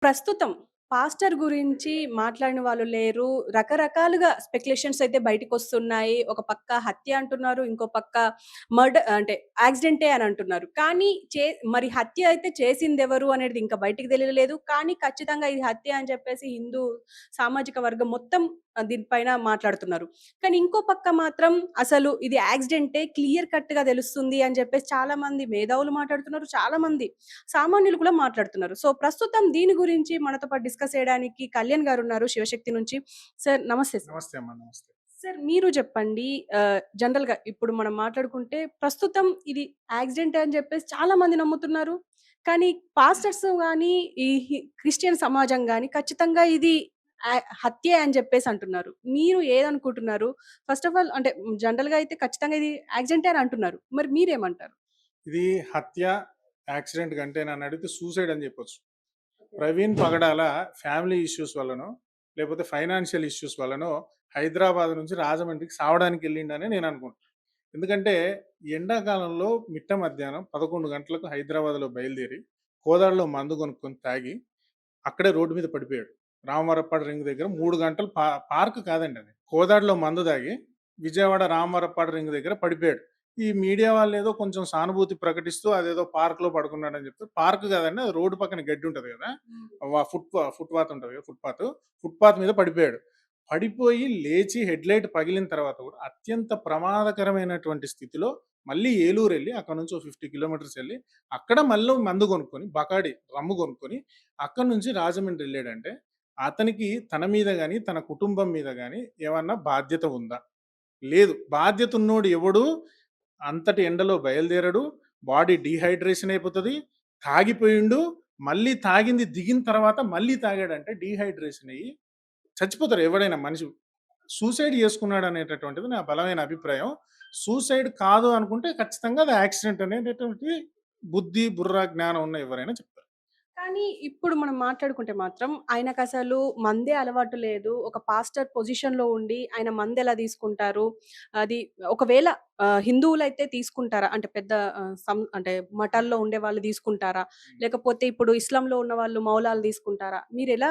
ప్రస్తుతం పాస్టర్ గురించి మాట్లాడిన వాళ్ళు లేరు. రకరకాలుగా స్పెక్యులేషన్స్ అయితే బయటికొస్తున్నాయి. ఒక పక్క హత్య అంటున్నారు. ఇంకో పక్క అంటే యాక్సిడెంటే అని అంటున్నారు. కానీ మరి హత్య అయితే చేసిందెవరు అనేది ఇంకా బయటికి తెలియలేదు. కానీ ఖచ్చితంగా ఇది హత్య అని చెప్పేసి హిందూ సామాజిక వర్గం మొత్తం దీనిపైన మాట్లాడుతున్నారు. కానీ ఇంకో పక్క మాత్రం అసలు ఇది యాక్సిడెంటే క్లియర్ కట్‌గా తెలుస్తుంది అని చెప్పేసి చాలా మంది మేధావులు మాట్లాడుతున్నారు. చాలా మంది సామాన్యులు కూడా మాట్లాడుతున్నారు. సో, ప్రస్తుతం దీని గురించి మనతో పాటు డిస్కస్ చేయడానికి కళ్యాణ్ గారున్నారు శివశక్తి నుంచి. సార్ నమస్తే సార్. నమస్తే అమ్మ. నమస్తే. సార్ మీరు చెప్పండి జనరల్‌గా ఇప్పుడు మనం మాట్లాడుకుంటే ప్రస్తుతం ఇది యాక్సిడెంట్ అని చెప్పేసి చాలా మంది నమ్ముతున్నారు. కానీ పాస్టర్స్ గాని, ఈ క్రిస్టియన్ సమాజం గాని ఖచ్చితంగా ఇది హత్యే అని చెప్పేసి అంటున్నారు. మీరు ఏదనుకుంటున్నారు? ఫస్ట్ ఆఫ్ ఆల్ అంటే జనరల్‌గా అయితే ఖచ్చితంగా ఇది యాక్సిడెంటే అని అంటున్నారు. మరి మీరేమంటారు? ఇది హత్య, యాక్సిడెంట్ కంటే నన్నడిగితే సూసైడ్ అని చెప్పొచ్చు. ప్రవీణ్ పగడాల ఫ్యామిలీ ఇష్యూస్ వల్లనో, లేపోతే ఫైనాన్షియల్ ఇష్యూస్ వల్లనో హైదరాబాద్ నుంచి రాజమండ్రికి సావడానికి ఎళ్ళిండని నేను అనుకుంటున్నా. ఎందుకంటే ఎండాకాలంలో మిట్ట మధ్యాహ్నం 11 గంటలకు హైదరాబాద్‌లో బయలుదేరి, కోదాడలో మందు కొనుక్కొని తాగి, అక్కడే రోడ్డు మీద పడిపోయాడు. రామవరప్పాడు రింగ్ దగ్గర 3 గంటలు పార్క్ కాదండి అది. కోదాడలో మందు తాగి, విజయవాడ రామవరప్పాడు రింగ్ దగ్గర పడిపోయాడు. ఈ మీడియా వాళ్ళేదో కొంచెం సానుభూతి ప్రకటిస్తూ అదేదో పార్క్‌లో పడుకున్నాడని చెప్తే, పార్క్ కాదండి. అది రోడ్డు పక్కన గడ్డి ఉంటది కదా! ఫుట్‌పాత్ ఉంటది కదా! ఫుట్‌పాత్ మీద పడిపోయాడు. పడిపోయి లేచి హెడ్‌లైట్ పగిలిన తర్వాత కూడా అత్యంత ప్రమాదకరమైనటువంటి స్థితిలో మళ్ళీ ఏలూరెళ్లి అక్కడి నుంచి ఓ 50 కిలోమీటర్స్ ఎళ్లి అక్కడ మళ్ళీ మందు కొనుక్కొని, బకాడి రమ్ము కొనుక్కొని అక్కడి నుంచి రాజమండ్రి ఎళ్ళాడంటే, అతనికి తన మీద గాని, తన కుటుంబం మీద గాని ఏమన్నా బాధ్యత ఉందా? లేదు. బాధ్యత ఉన్నోడు ఎవడు అంతటి ఎండలో బయలుదేరడు. బాడీ డీహైడ్రేషన్ అయిపోతది. తాగిపోయిండు. మళ్ళీ తాగింది దిగిన తర్వాత మళ్ళీ తాగాడంటే డీహైడ్రేషన్ అయ్యి చచ్చిపోతారు ఎవడైనా మనిషి. సూసైడ్ చేసుకున్నాడనేటటువంటిది నా బలమైన అభిప్రాయం. సూసైడ్ కాదు అనుకుంటే ఖచ్చితంగా అది యాక్సిడెంట్ అనేటటువంటిది బుర్ర, జ్ఞానం ఉన్న ఎవరైనా చెప్తారు. కానీ ఇప్పుడు మనం మాట్లాడుకుంటే మాత్రం ఆయనకసలు మందే అలవాటు లేదు. ఒక పాస్టర్ పొజిషన్‌లో ఉండి ఆయన మందెలా తీసుకుంటారు? అది ఒకవేళ హిందువులైతే తీసుకుంటారా? అంటే పెద్ద అంటే మఠాల్లో ఉండేవాళ్ళు తీసుకుంటారా? లేకపోతే ఇప్పుడు ఇస్లాంలో ఉన్నవాళ్ళు మౌలాలు తీసుకుంటారా? మీరెలా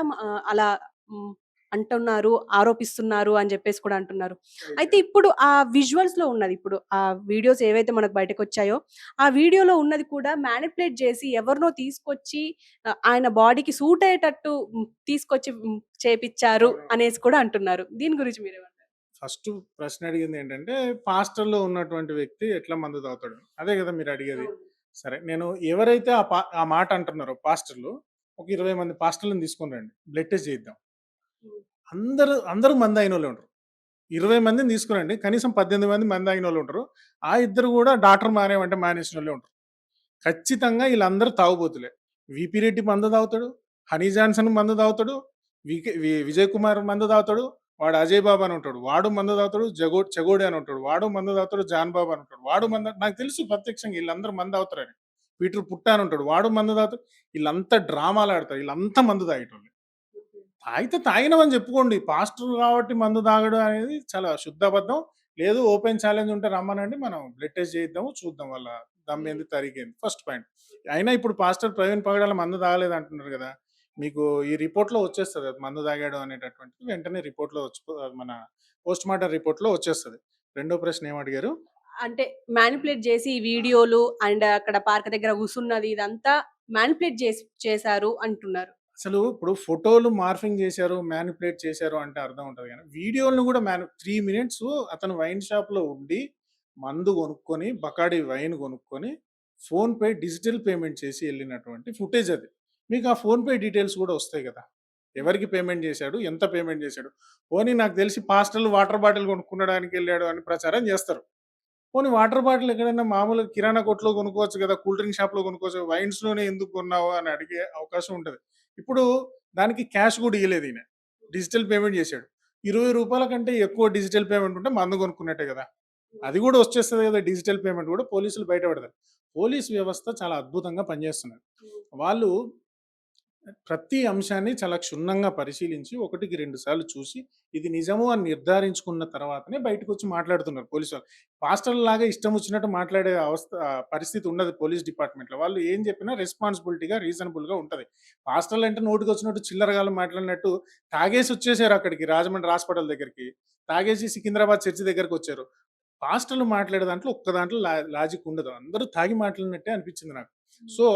అలా హ్మ్. అంటున్నారు, ఆరోపిస్తున్నారు అని జెప్పేసి కూడా అంటున్నారు. అయితే ఇప్పుడు ఆ విజువల్స్‌లో ఉన్నది ఇప్పుడు ఆ వీడియోస్ ఏవైతే మనకు బయటకొచ్చాయో, ఆ వీడియోలో ఉన్నది కూడా మ్యానిప్యులేట్ చేసి ఎవరినో తీసుకొచ్చి ఆయన బాడీకి సూట్ అయ్యేటట్టు తీసుకొచ్చి చేపిచ్చారు అనేసి కూడా అంటున్నారు. దీని గురించి మీరేమంటారు? ఫస్ట్ ప్రశ్న అడిగిందేంటంటే, పాస్టర్‌లో ఉన్నటువంటి వ్యక్తి ఎట్లా మందు తాగుతాడు? అదే గదా మీరడిగేది. అవును. సరే, నేను ఎవరైతే ఆ మాట అంటున్నారో పాస్టర్‌లు, ఒక 20 మంది పాస్టర్‌లని తీసుకొని రండి. బ్లడ్ టెస్ట్ చేయిద్దాం. హ్మ్. అందరూ మందాగినోళ్ళే ఉంటారు. 20 మందిని తీసుకురండి. కనీసం 18 మంది మందాగినోళ్ళుంటరు. ఆ ఇద్దరు గూడా డాక్టర్ మానేయమంటే మానేసినోళ్ళే ఉంటారు. ఖచ్చితంగా ఈళ్ళందరూ తాగుబోతులే. 'వీపీ రెడ్డి' మందు తాగుతాడు. 'హనీ జాన్సన్' మందు తాగుతాడు. విజయ్ కుమార్ మందు తాగుతాడు. వాడు 'అజయ్ బాబు' అని ఉంటాడు. వాడు మందు తాగుతాడు. చెగోడి అని ఉంటాడు. వాడు మందు తాగుతాడు. 'జాన్ బాబు' అని ఉంటాడు. వాడు నాకు తెలుసు ప్రత్యక్షంగా ఈళ్ళందరూ మందు తాగుతారని. 'పీటర్ పుట్ట' అని ఉంటాడు. వాడు మందు తాగుతాడు. ఈళ్ళంతా డ్రామాలాడతారు. ఈళ్ళంతా మందు తాగేటోళ్ళే. తాగితే తాగినమని చెప్పుకోండి. పాస్టర్ కాబట్టి మందు తాగడం అనేది చాలా శుద్ధబద్ధం. లేదు, ఓపెన్ ఛాలెంజ్ ఉంటే రమ్మనండి. మనం బ్లడ్ టెస్ట్ చేయిద్దాము. చూద్దాం వాళ్ళ దమ్మేంది, తరిగేంది. First point. అయినా ఇప్పుడు పాస్టర్ ప్రవీణ్ పగడాల మందు తాగలేదంటున్నారు గదా! మీకు ఈ రిపోర్ట్‌లో వచ్చేస్తది అది మందు తాగాడు అనేటటువంటిది. వెంటనే రిపోర్ట్‌లో మన పోస్ట్‌మార్టం రిపోర్ట్‌లో వచ్చేస్తది. రెండో ప్రశ్న ఏమడిగారు? అంటే మ్యానిప్యులేట్ చేసి ఈ వీడియోలు అండ్ అక్కడ పార్క్ దగ్గర కూసున్నది ఇదంతా మ్యానిప్యులేట్ చేశారు అంటున్నారు. అసలు ఇప్పుడు ఫోటోలు మార్ఫింగ్ చేశారు, మ్యానిపులేట్ చేశారు అంటే అర్థం ఉంటది గానీ, వీడియోలను గూడా 3 మినిట్స్ అతను వైన్ షాప్‌లో ఉండి, మందు గొనుక్కొని, బకాడి వైన్ గొనుక్కొని, ఫోన్‌పే డిజిటల్ పేమెంట్ చేసి ఎళ్ళినటువంటి ఫుటేజ్ అది. మీకు ఆ ఫోన్‌పే డీటెయిల్స్ గూడా ఒస్తాయి గదా! ఎవరికి పేమెంట్ జేశాడు? ఎంత పేమెంట్ జేశాడు? పోనీ నాకు తెలిసి పాస్టర్‌లు వాటర్ బాటిల్ కొనుక్కునడానికెళ్ళాడు అని ప్రచారం జేస్తారు. పోనీ వాటర్ బాటిల్ ఎక్కడైనా మామూలుగా కిరాణా కొట్టులో కొనుక్కోవచ్చు గదా! కూల్ డ్రింక్ షాప్‌లో కొనుక్కోవచ్చు. వైన్స్‌లోనే ఎందుకు కొన్నావు అని అడిగే అవకాశం ఉంటది. ఇప్పుడు దానికి క్యాష్ గూడా ఇయ్యలేదు ఈయన. డిజిటల్ పేమెంట్ జేశాడు. రూ. 20 కంటే ఎక్కువ డిజిటల్ పేమెంట్ ఉంటే మందు కొనుక్కున్నట్టే గదా! అది గూడా వచ్చేస్తది గదా! డిజిటల్ పేమెంట్ గూడా పోలీసులు బయట పెడతారు. పోలీస్ వ్యవస్థ చాలా అద్భుతంగా పనిజేస్తున్నది. వాళ్ళు ప్రతి అంశాన్ని చాలా క్షుణ్ణంగా పరిశీలించి, ఒకటికి 2 సార్లు చూసి, ఇది నిజము అని నిర్ధారించుకున్న తర్వాతనే బయటకొచ్చి మాట్లాడుతున్నారు పోలీసు వాళ్ళు. పాస్టర్‌లాగా ఇష్టం వచ్చినట్టు మాట్లాడే పరిస్థితి ఉండదు పోలీస్ డిపార్ట్‌మెంట్‌లో. వాళ్ళు ఏం చెప్పినా రెస్పాన్సిబిలిటీగా, రీజనబుల్‌గా ఉంటది. పాస్టర్‌లంటే నోటికొచ్చినట్టు చిల్లరగాళ్ళు మాట్లాడినట్టు తాగేసొచ్చేసారు అక్కడికి రాజమండ్రి హాస్పిటల్ దగ్గరికి. తాగేసి సికింద్రాబాద్ చర్చి దగ్గరకొచ్చారు. పాస్టర్‌లు మాట్లాడే దాంట్లో ఒక్క దాంట్లో లాజిక్ ఉండదు. అందరూ తాగి మాట్లాడినట్టే అనిపించింది నాకు. సో,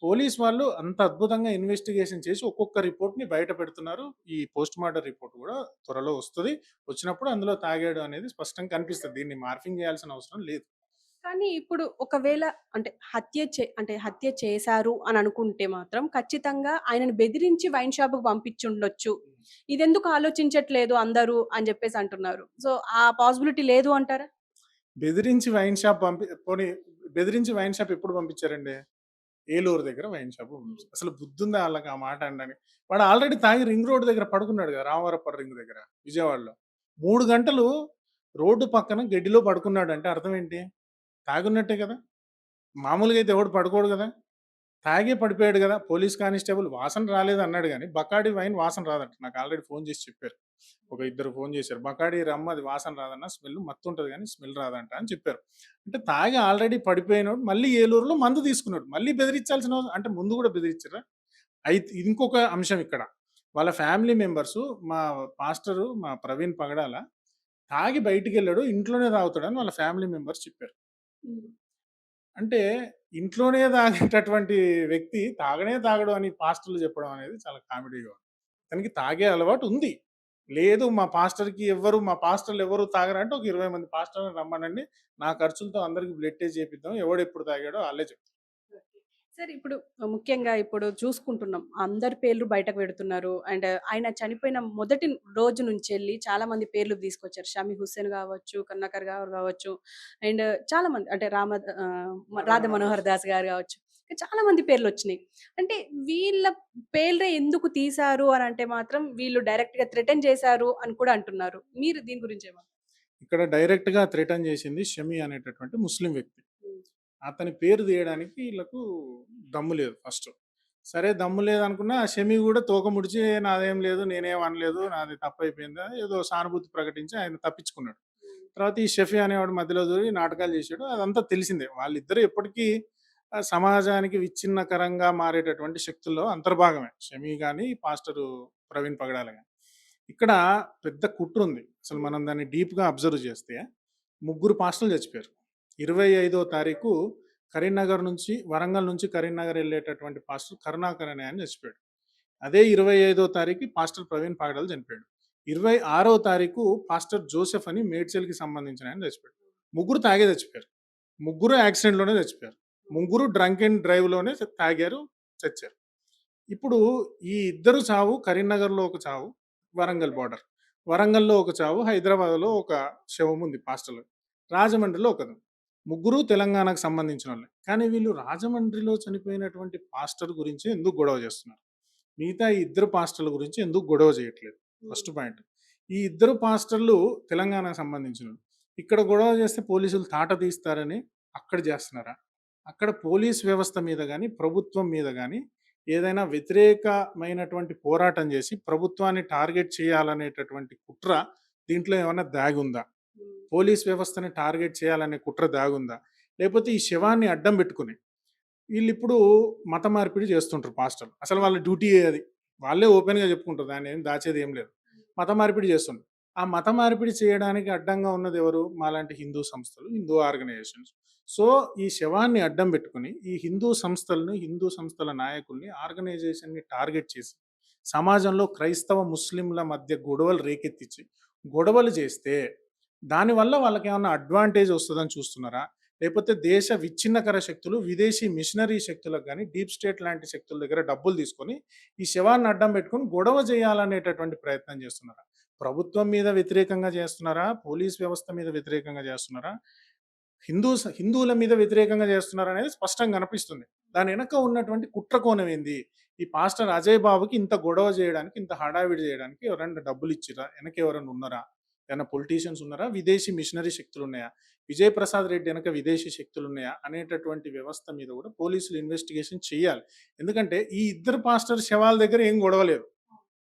పోలీస్ వాళ్ళు అంత అద్భుతంగా ఇన్వెస్టిగేషన్ చేసి ఒక్కొక్క రిపోర్ట్‌ని బయట పెడుతున్నారు. ఈ పోస్ట్‌మార్టం రిపోర్ట్ గూడా త్వరలో వస్తది. వచ్చినప్పుడు అందులో తాగాడు అనేది స్పష్టంగా కనిపిస్తది. దీన్ని మార్ఫింగ్ చేయాల్సిన అవసరం లేదు. కానీ ఇప్పుడు ఒకవేళ అంటే హత్య చేశారు అని అనుకుంటే మాత్రం ఖచ్చితంగా ఆయనను బెదిరించి వైన్ షాప్‌కి పంపించుండొచ్చు. ఇదెందుకు ఆలోచించట్లేదు అందరూ అని జెప్పేసి అంటున్నారు. సో, ఆ పాసిబిలిటీ లేదు అంటారా? బెదిరించి వైన్ షాప్ పోనీ బెదిరించి వైన్ షాప్ ఎప్పుడు పంపించారండి? ఏలూరు దగ్గర వైన్ షాప్ పంపించారు. అసలు బుద్ధుందా ఆళ్ళకి ఆ మాట అనడానికి? వాడు ఆల్రెడీ తాగి రింగ్ రోడ్ దగ్గర పడుకున్నాడు గదా! రామవరపురం రింగ్ దగ్గర విజయవాడలో. 3 గంటలు రోడ్డు పక్కన గడ్డిలో పడుకున్నాడంటే అర్థం ఏంటి? తాగున్నట్టే గదా! మామూలుగా అయితే ఎవడు పడుకోడు గదా! తాగే పడిపోయాడు గదా! పోలీస్ కానిస్టేబుల్ వాసన రాలేదన్నాడు గానీ, బకాడి వైన్ వాసన రాదంట. నాకు ఆల్రెడీ ఫోను జేసి చెప్పారు. ఒక ఇద్దరు ఫోను జేశారు. బకాడి రమ్ అది వాసన రాదన్న స్మెల్ మత్తుంటది గానీ స్మెల్ రాదంట అని చెప్పారు. అంటే తాగి ఆల్రెడీ పడిపోయినోడు మళ్ళీ ఏలూరులో మందు తీసుకున్నాడు. మళ్ళీ బెదిరించాల్సిన అంటే ముందు గూడా బెదిరిచ్చిర్రా? అయితే ఇంకొక అంశం ఇక్కడ. వాళ్ళ ఫ్యామిలీ మెంబర్సు మా ప్రవీణ్ పగడాల తాగి బయటికెళ్ళాడు. ఇంట్లోనే తాగుతాడని వాళ్ళ ఫ్యామిలీ మెంబర్స్ చెప్పారు. హ్మ్. అంటే ఇంట్లోనే తాగేటటువంటి వ్యక్తి తాగనే తాగడు అని పాస్టర్‌లు చెప్పడం అనేది చాలా కామెడీగా ఉంది. తనకి తాగే అలవాటు ఉంది. లేదు మా పాస్టర్‌లు ఎవరు తాగరంటే ఒక 20 మంది పాస్టర్‌లని రమ్మనండి. నా ఖర్చులతో అందరికి బ్లడ్ టెస్ట్ చేపిద్దాం. ఎవడెప్పుడు తాగాడో ఆళ్ళే చెప్తారు. సరే ఇప్పుడు ముఖ్యంగా ఇప్పుడు చూసుకుంటున్నాం. అందరి పేర్లు బయటకు పెడుతున్నారు. అండ్ ఆయన చనిపోయిన మొదటి రోజు నుంచెల్లి చాలా మంది పేర్లు తీసుకొచ్చారు. షమీ హుస్సేన్ గావచ్చు, కరుణాకర్ గారు గావచ్చు, అండ్ చాలా మంది అంటే రాధా రాధా మనోహర్ మనోహర్ దాస్ గారు గావచ్చు. చాలా మంది పేర్లొచ్చినాయి. అంటే వీళ్ళ పేర్లే ఎందుకు తీశారు అనంటే మాత్రం వీళ్ళు డైరెక్ట్‌గా థ్రెటన్ చేశారు అని కూడా అంటున్నారు. మీరు దీని గురించి ఏమంటారు? ఇక్కడ డైరెక్ట్‌గా థ్రెటన్ చేసింది షమీ అనేటటువంటి ముస్లిం వ్యక్తి. హ్మ్. అతని పేరు తీయడానికి ఈళ్ళకు దమ్ము లేదు ఫస్ట్. సరే దమ్ము లేదనుకున్నా ఆ షమీ గూడా తోక ముడిచి నాదేం లేదు, నేనేం అనలేదు, నాది తప్పయిపోయింది అని ఏదో సానుభూతి ప్రకటించి ఆయన తప్పించుకున్నాడు. తర్వాత ఈ షఫీ అనేవాడు మధ్యలో దూరి నాటకాలు చేసాడు. అదంతా తెలిసిందే. వాళ్ళిద్దరూ ఎప్పటికీ సమాజానికి విచ్ఛిన్నకరంగా మారేటటువంటి శక్తుల్లో అంతర్భాగమే. షమీ గాని, పాస్టరు ప్రవీణ్ పగడాల గాని. ఇక్కడ పెద్ద కుట్రుంది. అసలు మనం దాన్ని డీప్‌గా అబ్జర్వ్ చేస్తే ముగ్గురు పాస్టర్లు చచ్చిపోయారు. 25వ తారీఖు వరంగల్ నుంచి కరీంనగర్ ఎళ్ళేటటువంటి పాస్టర్ కరుణాకర్ అనే ఆయన చచ్చిపోయాడు. అదే 25వ తారీఖు పాస్టర్ ప్రవీణ్ పగడాల చనిపోయాడు. 26వ తారీఖు పాస్టర్ జోసెఫ్ అని మేడ్చల్‌కి సంబంధించిన ఆయన చచ్చిపోయాడు. ముగ్గురు తాగే చచ్చిపోయారు. ముగ్గురు యాక్సిడెంట్‌లోనే చచ్చిపోయారు. ముగ్గురు డ్రంక్ అండ్ డ్రైవ్‌లోనే తాగారు, చచ్చారు. ఇప్పుడు ఈ ఇద్దరు చావు కరీంనగర్‌లో ఒక చావు, వరంగల్ బోర్డర్. వరంగల్‌లో ఒక చావు, హైదరాబాద్‌లో ఒక శవం ఉంది పాస్టర్‌లు. రాజమండ్రిలో ఒకరు. ముగ్గురు తెలంగాణకు సంబంధించినోళ్ళే. కానీ వీళ్ళు రాజమండ్రిలో చనిపోయినటువంటి పాస్టర్ గురించి ఎందుకు గొడవ చేస్తున్నారు? మిగతా ఈ ఇద్దరు పాస్టర్‌ల గురించి ఎందుకు గొడవ చేయట్లేదు? హ్మ్. First point. ఈ ఇద్దరు పాస్టర్‌లు తెలంగాణకు సంబంధించినోళ్ళు. ఇక్కడ గొడవ చేస్తే పోలీసులు తాట తీస్తారని అక్కడ చేస్తున్నారా? అక్కడ పోలీస్ వ్యవస్థ మీద గాని, ప్రభుత్వం మీద గాని ఏదైనా వ్యతిరేకమైనటువంటి పోరాటం చేసి ప్రభుత్వాన్ని టార్గెట్ చేయాలనేటటువంటి కుట్ర దీంట్లో ఏమన్నా దాగుందా? హ్మ్. పోలీస్ వ్యవస్థని టార్గెట్ చేయాలనే కుట్ర దాగుందా? లేకపోతే ఈ శవాన్ని అడ్డం పెట్టుకొని ఈళ్ళిప్పుడు మత మార్పిడి చేస్తుంటారు పాస్టర్‌లు. అసలు వాళ్ళ డ్యూటీయే అది. వాళ్ళే ఓపెన్‌గా చెప్పుకుంటారు. దాన్నేం దాచేదేం లేదు. మత మార్పిడి చేస్తుండ్రు. ఆ మత మార్పిడి చేయడానికి అడ్డంగా ఉన్నదెవరు? మాలాంటి హిందూ సంస్థలు, హిందూ ఆర్గనైజేషన్స్. సో, ఈ శవాన్ని అడ్డం పెట్టుకొని, ఈ హిందూ సంస్థల నాయకుల్ని, ఆర్గనైజేషన్‌ని టార్గెట్ చేసి, సమాజంలో క్రైస్తవ, ముస్లింల మధ్య గొడవలు రేకెత్తిచ్చి, గొడవలు చేస్తే, దానివల్ల వాళ్ళకేమన్నా అడ్వాంటేజ్ వస్తదని చూస్తున్నారా? లేపోతే దేశ విచ్ఛిన్నకర శక్తులు, విదేశీ మిషనరీ శక్తులకు గాని, డీప్ స్టేట్ లాంటి శక్తుల దగ్గర డబ్బులు తీసుకొని, ఈ శవాన్ని అడ్డం పెట్టుకొని గొడవ చేయాలనేటటువంటి ప్రయత్నం చేస్తున్నారా? ప్రభుత్వం మీద వ్యతిరేకంగా చేస్తున్నారా? పోలీస్ వ్యవస్థ మీద వ్యతిరేకంగా చేస్తున్నారా? హిందువుల మీద వ్యతిరేకంగా చేస్తున్నారనేది స్పష్టంగా కనిపిస్తుంది. దాని వెనక ఉన్నటువంటి కుట్ర కోణం ఏంది? ఈ పాస్టర్ అజయ్ బాబుకి ఇంత గొడవ చేయడానికి, ఇంత హడావిడి చేయడానికి ఎవరైనా డబ్బులిచ్చిర్రా? వెనక ఎవరైనా ఉన్నారా? ఏమైనా పొలిటీషియన్స్ ఉన్నారా? విదేశీ మిషనరీ శక్తులున్నాయా? విజయ్ ప్రసాద్ రెడ్డి వెనక విదేశీ శక్తులున్నాయా అనేటటువంటి వ్యవస్థ మీద కూడా పోలీసులు ఇన్వెస్టిగేషన్ చేయాలి. ఎందుకంటే ఈ ఇద్దరు పాస్టర్ శవాల దగ్గర ఏం గొడవ లేదు.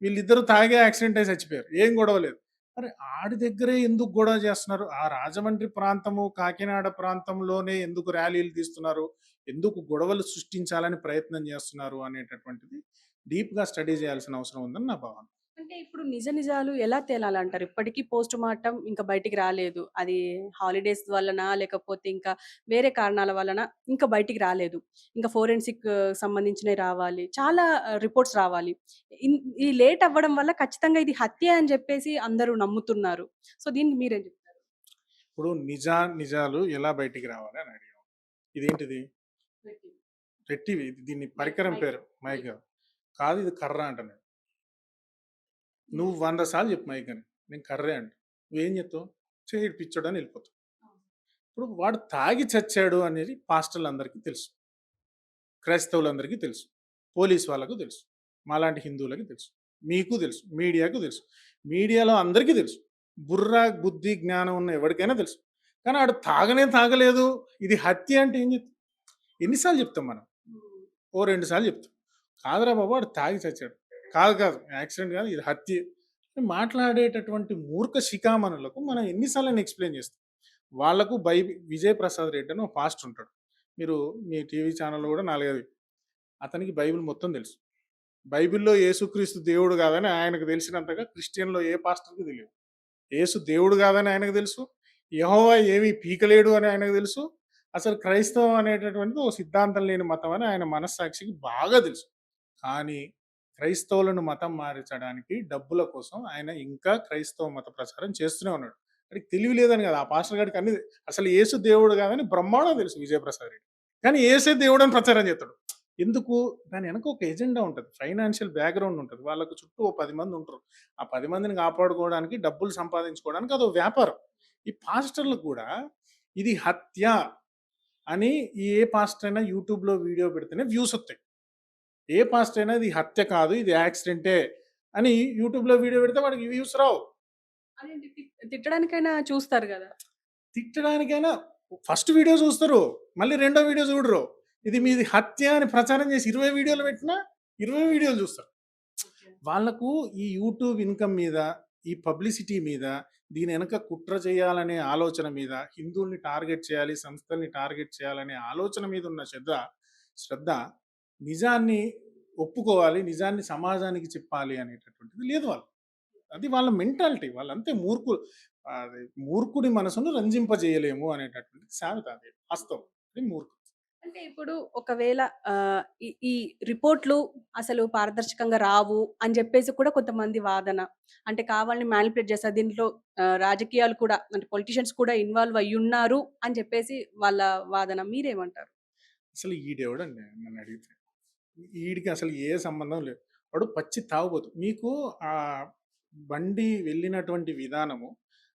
వీళ్ళిద్దరూ తాగే యాక్సిడెంట్ అయి చచ్చిపోయారు. ఏం గొడవ లేదు. మరి ఆడి దగ్గరే ఎందుకు గొడవ చేస్తున్నారు? ఆ రాజమండ్రి ప్రాంతము, కాకినాడ ప్రాంతంలోనే ఎందుకు ర్యాలీలు తీస్తున్నారు? ఎందుకు గొడవలు సృష్టించాలని ప్రయత్నం చేస్తున్నారు అనేటటువంటిది డీప్‌గా స్టడీ చేయాల్సిన అవసరం ఉందని నా భావన. అంటే ఇప్పుడు నిజాలు ఎలా తేలాలంటారు? ఇప్పటికి పోస్ట్‌మార్టం ఇంకా బయటికి రాలేదు. అది హాలిడేస్ వల్లనా? లేకపోతే ఇంకా వేరే కారణాల వలన ఇంకా బయటికి రాలేదు. ఇంకా ఫోరెన్సిక్ సంబంధించినవి రావాలి. చాలా రిపోర్ట్స్ రావాలి. ఇన్ ఈ లేట్ అవ్వడం వల్ల ఖచ్చితంగా ఇది హత్యే అని జెప్పేసి అందరూ నమ్ముతున్నారు. సో, దీనికి మీరేం చెప్తారు? ఇప్పుడు నిజాలు ఎలా బయటికి రావాలి అని అడిగావు. ఇదేంటిది? రెట్టివి. దీన్ని పరికరం మైక్. పేరు మైక్ మైక్. కాదు. కాదు ఇది కర్ర అంట నేను. నువ్వు 100 సార్లు చెప్పు మైక్ అని. నేను కర్రే అంట. నువ్వేం చెప్తావు? చెయ్యి పిచ్చోడు అని వెళ్ళిపోతావు. ఇప్పుడు వాడు తాగి చచ్చాడు అనేది పాస్టర్లందరికీ తెలుసు. క్రైస్తవులందరికీ తెలుసు. పోలీస్ వాళ్ళకు తెలుసు. మాలాంటి హిందువులకి తెలుసు. మీకు తెలుసు. మీడియాకు తెలుసు. మీడియాలో అందరికీ తెలుసు. బుర్ర, బుద్ధి, జ్ఞానం ఉన్న ఎవరికైనా తెలుసు. కానీ ఆడు తాగలేదు. ఇది హత్య అంటే ఏం చెప్తాం? ఎన్ని సార్లు చెప్తాం మనం? ఓ 2 సార్లు చెప్తాం. కాదురా బాబు వాడు తాగి చచ్చాడు. కాదు. యాక్సిడెంట్ కాదు. ఇది హత్యే. మాట్లాడేటటువంటి మూర్ఖ శిఖామణులకు మనం ఎన్ని సార్లని ఎక్స్‌ప్లెయిన్ చేస్తాం. వాళ్ళకు విజయ్ ప్రసాద్ రెడ్డి అని ఒక పాస్టర్ ఉంటాడు. మీరు మీ టీవీ ఛానెల్‌లో కూడా 4, 5 అతనికి బైబిల్ మొత్తం తెలుసు. బైబిల్‌లో యేసుక్రీస్తు దేవుడు కాదని ఆయనకు తెలిసినంతగా క్రిస్టియన్‌లో ఏ పాస్టర్‌కి తెలియదు. యేసు దేవుడు కాదని ఆయనకు తెలుసు. యెహోవా ఏమీ పీకలేడు అని ఆయనకు తెలుసు. అసలు క్రైస్తవం అనేటటువంటిది ఓ సిద్ధాంతం లేని మతం అని ఆయన మనస్సాక్షికి బాగా తెలుసు. కానీ క్రైస్తవులను మతం మార్చడానికి డబ్బుల కోసం ఆయన ఇంకా క్రైస్తవ మత ప్రచారం చేస్తూనే ఉన్నాడు. వాడికి తెలివి లేదని కాదు. ఆ పాస్టర్ గాడికి అన్ని అసలు యేసు దేవుడు కాదని బ్రహ్మాండంగా తెలుసు విజయప్రసాద్ రెడ్డి. కానీ యేసే దేవుడు అని ప్రచారం చేస్తాడు. ఎందుకు? దాని వెనక ఒక ఎజెండా ఉంటది. ఫైనాన్షియల్ బ్యాక్‌గ్రౌండ్ ఉంటది. వాళ్ళకు చుట్టూ ఓ 10 మంది ఉంటారు. ఆ 10 మందిని కాపాడుకోవడానికి, డబ్బులు సంపాదించుకోవడానికి అదో వ్యాపారం. ఈ పాస్టర్‌లకు కూడా ఇది హత్య అని ఏ పాస్టర్ అయినా యూట్యూబ్‌లో వీడియో పెడితేనే వ్యూస్ వస్తాయి. ఏ పాస్టర్ అయినా ఇది హత్య కాదు, ఇది యాక్సిడెంటే అని యూట్యూబ్‌లో వీడియో పెడితే వాడికి వ్యూస్ రావు. అదేంటి తిట్టడానికైనా చూస్తారు గదా! తిట్టడానికైనా ఫస్ట్ వీడియో చూస్తారు. మళ్ళీ రెండో వీడియో చూడరు. ఇది మీది హత్య అని ప్రచారం చేసి 20 వీడియోలు పెట్టినా 20 వీడియోలు చూస్తారు. ఓకే. వాళ్ళకు ఈ యూట్యూబ్ ఇన్‌కమ్ మీద, ఈ పబ్లిసిటీ మీద, దీని వెనక కుట్ర చేయాలనే ఆలోచన మీద, హిందువుల్ని టార్గెట్ చేయాలి, సంస్థల్ని టార్గెట్ చేయాలనే ఆలోచన మీద ఉన్న శ్రద్ధ నిజాన్ని ఒప్పుకోవాలి, నిజాన్ని సమాజానికి చెప్పాలి అనేటటువంటిది లేదు వాళ్ళకి. అది వాళ్ళ మెంటాలిటీ. వాళ్ళంతే మూర్ఖులు. అది మూర్ఖుడి మనసును రంజింపజేయలేము అనేటటువంటిది సామెత అది. వాస్తవం. అది మూర్ఖుడు. అంటే ఇప్పుడు ఒకవేళ ఈ రిపోర్ట్‌లు అసలు పారదర్శకంగా రావు అని జెప్పేసి కూడా కొంతమంది వాదన. అంటే కావాలని మ్యానిపులేట్ చేస్తారు. దీంట్లో రాజకీయాలు కూడా అంటే పొలిటీషియన్స్ కూడా ఇన్వాల్వ్ అయ్యున్నారు అని చెప్పేసి వాళ్ళ వాదన. మీరేమంటారు? అసలు ఈడెవడండి నన్నడిగితే? ఈడికి అసలు ఏ సంబంధం లేదు. వాడు పచ్చి తాగుబోతు. మీకు బండి వెళ్ళినటువంటి విధానము,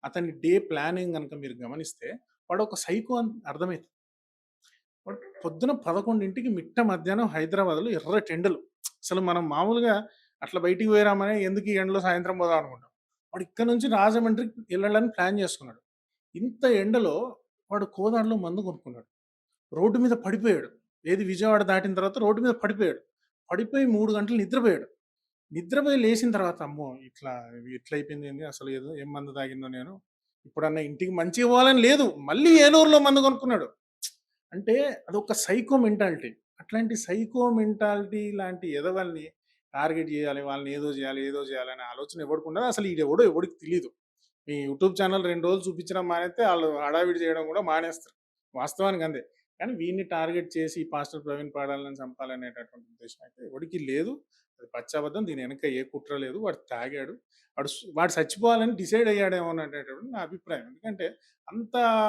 అతని డే ప్లానింగ్ గనక మీరు గమనిస్తే, వాడొక సైకో అని అర్థమైతది. వాడు పొద్దున 11కి మిట్ట మధ్యాహ్నం హైదరాబాద్‌లో ఎర్రటెండలు. అసలు మనం మామూలుగా అట్లా బయటికి పోయిరామని ఎందుకు ఈ ఎండలో సాయంత్రం పోదాం అనుకుంటాం. వాడు ఇక్కడ నుంచి రాజమండ్రికి ఎళ్ళాలని ప్లాన్ చేసుకున్నాడు. ఇంత ఎండలో వాడు కోదాడలో మందు కొనుక్కున్నాడు. రోడ్డు మీద పడిపోయాడు. ఏది విజయవాడ దాటిన తర్వాత రోడ్డు మీద పడిపోయాడు. పడిపోయి 3 గంటలు నిద్రపోయాడు. నిద్రపోయి లేచిన తర్వాత అమ్మో! ఇట్లా అయిపోయిందేంది అసలు ఏం మందు తాగినో నేను. ఇప్పుడన్నా ఇంటికి మంచిగా పోవాలని లేదు. మళ్ళీ ఏలూరులో మందు కొనుక్కున్నాడు. అంటే అదొక సైకో మెంటాలిటీ. అట్లాంటి సైకో మెంటాలిటీ లాంటి ఎదవల్ని టార్గెట్ చేయాలి. వాళ్ళని ఏదో చేయాలి అనే ఆలోచన ఎవడికుండదు. అసలు ఈడెవడో ఎవడికి తెలీదు. మీ యూట్యూబ్ ఛానల్ 2 రోజులు చూపించడం మానేస్తే ఆళ్ళు హడావిడి చేయడం కూడా మానేస్తారు. వాస్తవానికి అంతే. కానీ వీడిని టార్గెట్ చేసి ఈ పాస్టర్ ప్రవీణ్ పగడాలని చంపాలనేటటువంటి ఉద్దేశ్యం అయితే ఎవడికి లేదు. అది పచ్చబద్ధం. దీని వెనక ఏ కుట్ర లేదు. వాడు తాగాడు. వాడు చచ్చిపోవాలని డిసైడ్ అయ్యాడేమో అనేటటువంటి నా అభిప్రాయం. ఎందుకంటే అంత